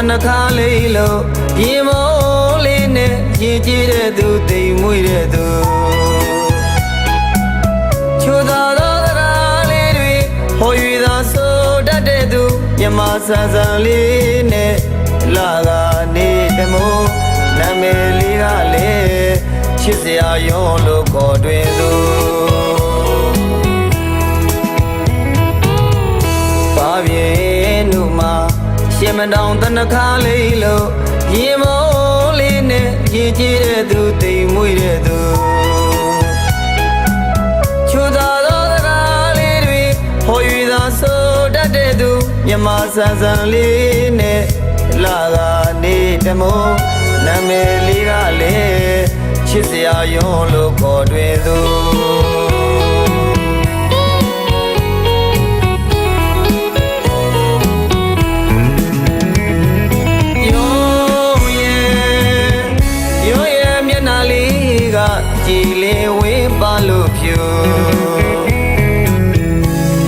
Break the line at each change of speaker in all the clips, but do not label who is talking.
na khale lo yimo le ne yin ji de tu ti mui de tu chuda do da le twi ho yu da so dat de tu myama san san le ne la ga ne de mo na me li ga le chit sia yon lo ko twin tu ba bien nu maရှင်မတောင်တနခါလေးလို့ရေမိုးလေးနဲ့ရေကြီးတဲ့သူတိမ်မွေ့တဲ့သူချိုသာသောစကားလေးတွေဟော၍သာဆိုတတ်တဲ့သူမြမဆန်ဆန်လေးနဲ့လာကနေတမိုးနာမည်လေးကလည်းချစ်စရာယွန်းလို့ခေါ်တွေ့သူကြည်လင်ဝင်းပါလို့ဖြူ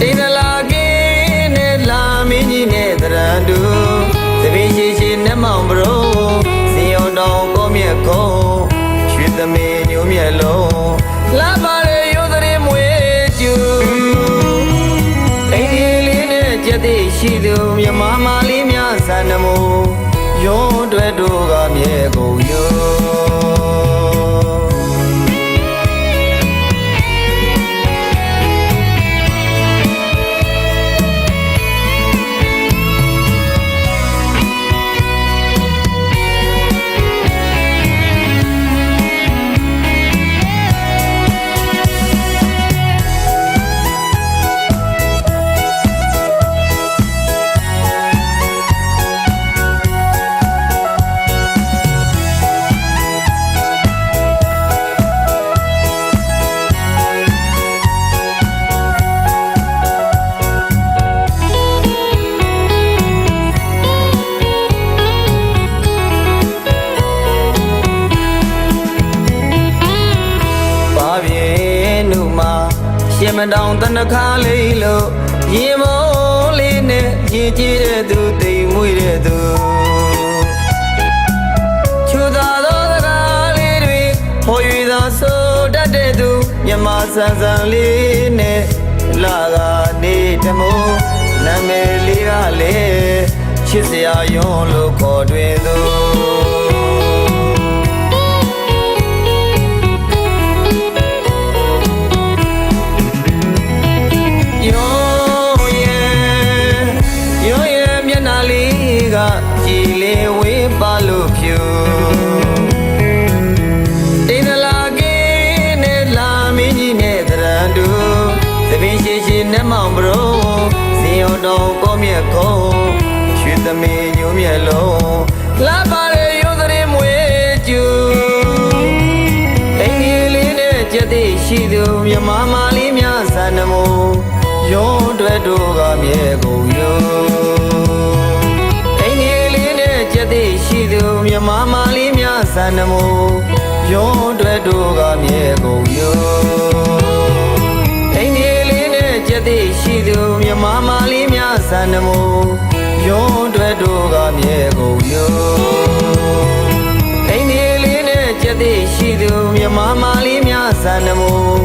တိတ်လာကင်းနဲ့လာမင်းကြီးနဲ့တရံတူသပင်းရှိရှိနဲ့မောင်ဘရိုးစင်ရုံတော်ကိုမြက်ကုန်းရွှေသမီးညို့မြက်လုံးလာပါလေရိုးတဲ့မွေကျူအိမ်ကြီးလေးနဲ့ကြက်သေးရှိသူမြမမလေးများဆန်နမူရုံးတွေတို့ကမြဲကုန်ယူရှင်မတောင်တနခါလေးလို့ရေမိုးလေးနဲ့ရေကြီးတဲ့သူတိမ်မွေ့တဲ့သူချိုသာသောစကားလေးတွေဟော၍သာဆိုတတ်တဲ့သူမြမဆန်ဆန်လေးနဲ့လာကနေတမိုးနာမည်လေးကလည်းချစ်စရာယွန်းလို့ခေါ်တွေ့သူကြည်လင်ဝင်းပါလို့ဖြူတိတ်လာကင်းနဲ့လာမင်းကြီးနဲ့တရံတူသပင်းရှိရှိနဲ့မောင်ဘရိုးစင်ရုံတော်ကိုမြက်ကုန်းရွှေသမီးညို့မြက်လုံးလာပါလေရိုးတဲ့မွေကျူအိမ်ကြီးလေးနဲ့ကြက်သေးရှိသူမြမမလေးများဆန်နမူရုံးတွေတို့ကမြဲကုန်ယူရှိသူမြမမလေးများဆန်နမူရုံးတွေတို့ကမြဲကုန်ယူအိမ်ကြီးလေးနဲ့ကြက်သေးရှိသူမြမမလေးများဆန်နမူရုံးတွေတို့ကမြဲကုန်ယူအိမ်ကြီးလေးနဲ့ကြက်သေးရှိသူမြမမလေးများဆန်နမူ